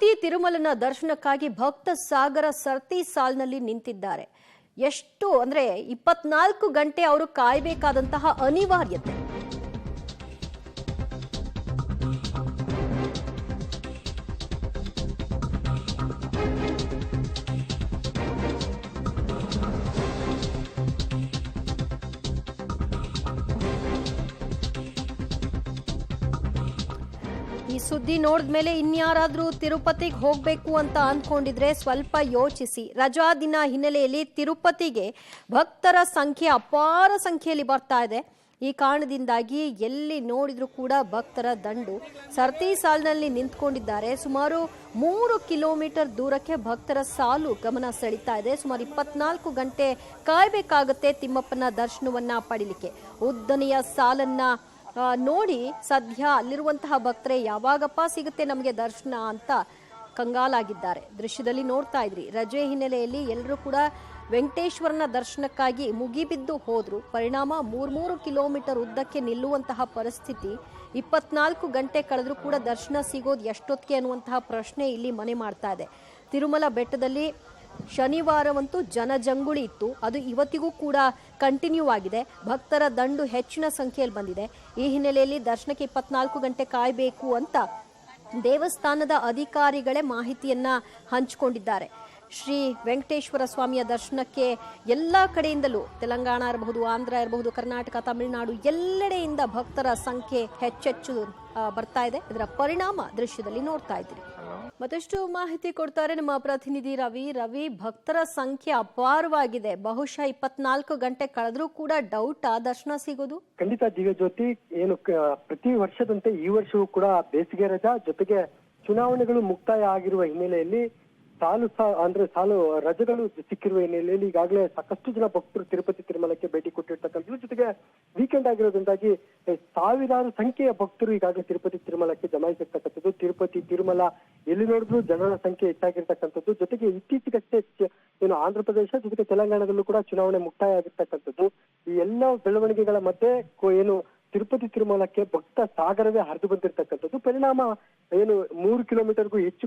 ತಿರುಪತಿ ತಿರುಮಲನ ದರ್ಶನಕ್ಕಾಗಿ ಭಕ್ತ ಸಾಗರ ಸರತಿ ಸಾಲಿನಲ್ಲಿ ನಿಂತಿದ್ದಾರೆ. ಎಷ್ಟು ಅಂದ್ರೆ 24 ಗಂಟೆ ಅವರು ಕಾಯಬೇಕಾದಂತಹ ಅನಿವಾರ್ಯತೆ. ಈ ಸುದ್ದಿ ನೋಡಿದ್ಮೇಲೆ ಇನ್ಯಾರಾದ್ರೂ ತಿರುಪತಿಗೆ ಹೋಗ್ಬೇಕು ಅಂತ ಅಂದ್ಕೊಂಡಿದ್ರೆ ಸ್ವಲ್ಪ ಯೋಚಿಸಿ. ರಜಾ ದಿನ ಹಿನ್ನೆಲೆಯಲ್ಲಿ ತಿರುಪತಿಗೆ ಭಕ್ತರ ಸಂಖ್ಯೆ ಅಪಾರ ಸಂಖ್ಯೆಯಲ್ಲಿ ಬರ್ತಾ ಇದೆ. ಈ ಕಾರಣದಿಂದಾಗಿ ಎಲ್ಲಿ ನೋಡಿದ್ರೂ ಕೂಡ ಭಕ್ತರ ದಂಡು ಸರತಿ ಸಾಲಿನಲ್ಲಿ ನಿಂತ್ಕೊಂಡಿದ್ದಾರೆ. ಸುಮಾರು 3 ಕಿಲೋಮೀಟರ್ ದೂರಕ್ಕೆ ಭಕ್ತರ ಸಾಲು ಗಮನ ಸೆಳೀತಾ ಇದೆ. ಸುಮಾರು 24 ಗಂಟೆ ಕಾಯಬೇಕಾಗತ್ತೆ ತಿಮ್ಮಪ್ಪನ ದರ್ಶನವನ್ನ ಪಡಿಲಿಕ್ಕೆ. ಉದ್ದನೆಯ ಸಾಲನ್ನ ನೋಡಿ ಸದ್ಯ ಅಲ್ಲಿರುವಂತಹ ಭಕ್ತರೆ ಯಾವಾಗಪ್ಪ ಸಿಗುತ್ತೆ ನಮಗೆ ದರ್ಶನ ಅಂತ ಕಂಗಾಲಾಗಿದ್ದಾರೆ. ದೃಶ್ಯದಲ್ಲಿ ನೋಡ್ತಾ ಇದ್ರಿ. ರಜೆ ಹಿನ್ನೆಲೆಯಲ್ಲಿ ಎಲ್ಲರೂ ಕೂಡ ವೆಂಕಟೇಶ್ವರನ ದರ್ಶನಕ್ಕಾಗಿ ಮುಗಿಬಿದ್ದು ಹೋದ್ರು. ಪರಿಣಾಮ 3 ಕಿಲೋಮೀಟರ್ ಉದ್ದಕ್ಕೆ ನಿಲ್ಲುವಂತಹ ಪರಿಸ್ಥಿತಿ. 24 ಗಂಟೆ ಕಳೆದ್ರೂ ಕೂಡ ದರ್ಶನ ಸಿಗೋದು ಎಷ್ಟೊತ್ತಿಗೆ ಅನ್ನುವಂತಹ ಪ್ರಶ್ನೆ ಇಲ್ಲಿ ಮನೆ ಮಾಡ್ತಾ ಇದೆ. ತಿರುಮಲ ಬೆಟ್ಟದಲ್ಲಿ ಶನಿವಾರವಂತೂ ಜನಜಂಗುಳಿ ಇತ್ತು. ಅದು ಇವತ್ತಿಗೂ ಕೂಡ ಕಂಟಿನ್ಯೂ ಆಗಿದೆ. ಭಕ್ತರ ದಂಡು ಹೆಚ್ಚಿನ ಸಂಖ್ಯೆಯಲ್ಲಿ ಬಂದಿದೆ. ಈ ಹಿನ್ನೆಲೆಯಲ್ಲಿ ದರ್ಶನಕ್ಕೆ 24 ಗಂಟೆ ಕಾಯಬೇಕು ಅಂತ ದೇವಸ್ಥಾನದ ಅಧಿಕಾರಿಗಳೇ ಮಾಹಿತಿಯನ್ನ ಹಂಚಿಕೊಂಡಿದ್ದಾರೆ. ಶ್ರೀ ವೆಂಕಟೇಶ್ವರ ಸ್ವಾಮಿಯ ದರ್ಶನಕ್ಕೆ ಎಲ್ಲ ಕಡೆಯಿಂದಲೂ ತೆಲಂಗಾಣ ಇರಬಹುದು, ಆಂಧ್ರ ಇರಬಹುದು, ಕರ್ನಾಟಕ, ತಮಿಳುನಾಡು ಎಲ್ಲೆಡೆಯಿಂದ ಭಕ್ತರ ಸಂಖ್ಯೆ ಹೆಚ್ಚೆಚ್ಚು ಬರ್ತಾ ಇದೆ. ಇದರ ಪರಿಣಾಮ ದೃಶ್ಯದಲ್ಲಿ ನೋಡ್ತಾ ಇದ್ದೀರಿ. ಮತ್ತಷ್ಟು ಮಾಹಿತಿ ಕೊಡ್ತಾರೆ ನಮ್ಮ ಪ್ರತಿನಿಧಿ ರವಿ. ಭಕ್ತರ ಸಂಖ್ಯೆ ಅಪಾರವಾಗಿದೆ. ಬಹುಶಃ 24 ಗಂಟೆ ಕಳೆದ್ರೂ ಕೂಡ ಡೌಟ್ ದರ್ಶನ ಸಿಗೋದು. ಖಂಡಿತ ದಿವ್ಯ ಜ್ಯೋತಿ, ಏನು ಪ್ರತಿ ವರ್ಷದಂತೆ ಈ ವರ್ಷವೂ ಕೂಡ ಬೇಸಿಗೆ ರಜಾ ಜೊತೆಗೆ ಚುನಾವಣೆಗಳು ಮುಕ್ತಾಯ ಆಗಿರುವ ಹಿನ್ನೆಲೆಯಲ್ಲಿ ಸಾಲು ರಜೆಗಳು ಸಿಕ್ಕಿರುವ ಹಿನ್ನೆಲೆಯಲ್ಲಿ ಈಗಾಗಲೇ ಸಾಕಷ್ಟು ಜನ ಭಕ್ತರು ತಿರುಪತಿ ತಿರುಮಲಕ್ಕೆ ಭೇಟಿ ಕೊಟ್ಟಿರ್ತಕ್ಕಂಥದ್ದು. ಜೊತೆಗೆ ವೀಕೆಂಡ್ ಆಗಿರೋದ್ರಿಂದಾಗಿ ಸಾವಿರಾರು ಸಂಖ್ಯೆಯ ಭಕ್ತರು ಈಗಾಗಲೇ ತಿರುಪತಿ ತಿರುಮಲಕ್ಕೆ ಜಮಾಯಿಸಿರ್ತಕ್ಕಂಥದ್ದು. ತಿರುಪತಿ ತಿರುಮಲ ಎಲ್ಲಿ ನೋಡಿದ್ರು ಜನರ ಸಂಖ್ಯೆ ಹೆಚ್ಚಾಗಿರ್ತಕ್ಕಂಥದ್ದು. ಜೊತೆಗೆ ಇತ್ತೀಚೆಗಷ್ಟೇ ಏನು ಆಂಧ್ರ ಪ್ರದೇಶ ಜೊತೆಗೆ ತೆಲಂಗಾಣದಲ್ಲೂ ಕೂಡ ಚುನಾವಣೆ ಮುಕ್ತಾಯ ಆಗಿರ್ತಕ್ಕಂಥದ್ದು. ಈ ಎಲ್ಲ ಬೆಳವಣಿಗೆಗಳ ಮಧ್ಯೆ ಏನು ತಿರುಪತಿ ತಿರುಮಲಕ್ಕೆ ಭಕ್ತ ಸಾಗರವೇ ಹರಿದು ಬಂದಿರತಕ್ಕಂಥದ್ದು. ಪರಿಣಾಮ ಏನು 3 ಕಿಲೋಮೀಟರ್ಗೂ ಹೆಚ್ಚು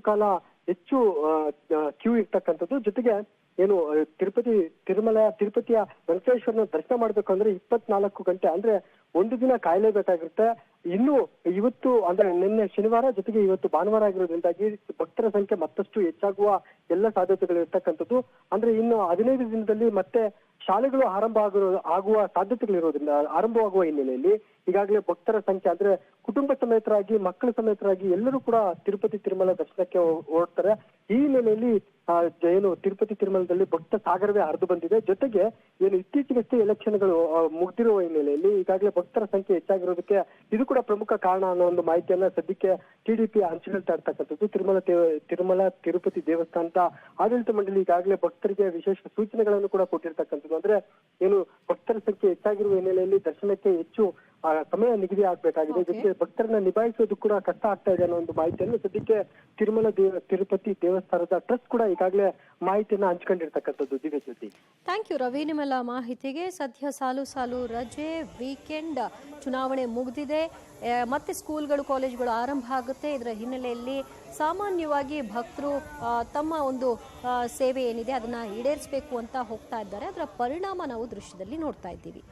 ಕ್ಯೂ ಇರ್ತಕ್ಕಂಥದ್ದು. ಜೊತೆಗೆ ಏನು ತಿರುಪತಿಯ ವೆಂಕಟೇಶ್ವರನ ದರ್ಶನ ಮಾಡ್ಬೇಕು ಅಂದ್ರೆ 24 ಗಂಟೆ ಅಂದ್ರೆ ಒಂದು ದಿನ ಕಾಯಲೇಬೇಕಾಗಿರುತ್ತೆ. ಇನ್ನು ಇವತ್ತು ಅಂದ್ರೆ ನಿನ್ನೆ ಶನಿವಾರ ಜೊತೆಗೆ ಇವತ್ತು ಭಾನುವಾರ ಆಗಿರೋದ್ರಿಂದಾಗಿ ಭಕ್ತರ ಸಂಖ್ಯೆ ಮತ್ತಷ್ಟು ಹೆಚ್ಚಾಗುವ ಎಲ್ಲ ಸಾಧ್ಯತೆಗಳು ಇರ್ತಕ್ಕಂಥದ್ದು. ಅಂದ್ರೆ ಇನ್ನು 15 ದಿನದಲ್ಲಿ ಮತ್ತೆ ಶಾಲೆಗಳು ಆಗುವ ಸಾಧ್ಯತೆಗಳಿರೋದ್ರಿಂದ ಆರಂಭವಾಗುವ ಹಿನ್ನೆಲೆಯಲ್ಲಿ ಈಗಾಗಲೇ ಭಕ್ತರ ಸಂಖ್ಯೆ ಅಂದ್ರೆ ಕುಟುಂಬ ಸಮೇತರಾಗಿ ಮಕ್ಕಳ ಸಮೇತರಾಗಿ ಎಲ್ಲರೂ ಕೂಡ ತಿರುಪತಿ ತಿರುಮಲ ದರ್ಶನಕ್ಕೆ ಹೊರಡ್ತಾರೆ. ಈ ಹಿನ್ನೆಲೆಯಲ್ಲಿ ಏನು ತಿರುಪತಿ ತಿರುಮಲದಲ್ಲಿ ಭಕ್ತ ಸಾಗರವೇ ಹರಿದು ಬಂದಿದೆ. ಜೊತೆಗೆ ಏನು ಇತ್ತೀಚೆಗಷ್ಟೇ ಎಲೆಕ್ಷನ್ಗಳು ಮುಗ್ದಿರುವ ಹಿನ್ನೆಲೆಯಲ್ಲಿ ಈಗಾಗಲೇ ಭಕ್ತರ ಸಂಖ್ಯೆ ಹೆಚ್ಚಾಗಿರೋದಕ್ಕೆ ಇದು ಕೂಡ ಪ್ರಮುಖ ಕಾರಣ ಅನ್ನೋ ಒಂದು ಮಾಹಿತಿಯನ್ನ ಸದ್ಯಕ್ಕೆ ಟಿಡಿಪಿ ಹಂಚಿಕೊಳ್ತಾ ಇರ್ತಕ್ಕಂಥದ್ದು. ತಿರುಮಲ ತಿರುಪತಿ ದೇವಸ್ಥಾನದ ಆಡಳಿತ ಮಂಡಳಿ ಈಗಾಗಲೇ ಭಕ್ತರಿಗೆ ವಿಶೇಷ ಸೂಚನೆಗಳನ್ನು ಕೂಡ ಕೊಟ್ಟಿರ್ತಕ್ಕಂಥದ್ದು. ಅಂದ್ರೆ ಏನು ಭಕ್ತರ ಸಂಖ್ಯೆ ಹೆಚ್ಚಾಗಿರುವ ಹಿನ್ನೆಲೆಯಲ್ಲಿ ದರ್ಶನಕ್ಕೆ ಹೆಚ್ಚು ಸಮಯ ನಿಗದಿ ಆಗ್ಬೇಕಾಗಿದೆ. ಜೊತೆಗೆ ಭಕ್ತರನ್ನ ನಿಭಾಯಿಸೋದು ಕೂಡ ಕಷ್ಟ ಆಗ್ತಾ ಇದೆ ಅನ್ನೋ ಒಂದು ಮಾಹಿತಿಯನ್ನು ಸದ್ಯಕ್ಕೆ ತಿರುಪತಿ ದೇವಸ್ಥಾನದ ಟ್ರಸ್ಟ್ ಕೂಡ ಈಗಾಗಲೇ ಮಾಹಿತಿಯನ್ನ ಹಂಚ್ಕೊಂಡಿರ್ತಕ್ಕಂಥದ್ದು. ದಿವ್ಯ ಜ್ಯೋತಿ, ಥ್ಯಾಂಕ್ ಯು ರವಿ ನಿಮ್ಮೆಲ್ಲ ಮಾಹಿತಿಗೆ. ಸದ್ಯ ಸಾಲು ರಜೆ, ವೀಕೆಂಡ್, ಚುನಾವಣೆ ಮುಗಿದಿದೆ, ಮತ್ತೆ ಸ್ಕೂಲ್ಗಳು ಕಾಲೇಜುಗಳು ಆರಂಭ ಆಗುತ್ತೆ. ಇದರ ಹಿನ್ನೆಲೆಯಲ್ಲಿ ಸಾಮಾನ್ಯವಾಗಿ ಭಕ್ತರು ತಮ್ಮ ಒಂದು ಸೇವೆ ಏನಿದೆ ಅದನ್ನ ಈಡೇರಿಸಬೇಕು ಅಂತ ಹೋಗ್ತಾ ಇದ್ದಾರೆ. ಅದರ ಪರಿಣಾಮ ನಾವು ದೃಶ್ಯದಲ್ಲಿ ನೋಡ್ತಾ ಇದ್ದೀವಿ.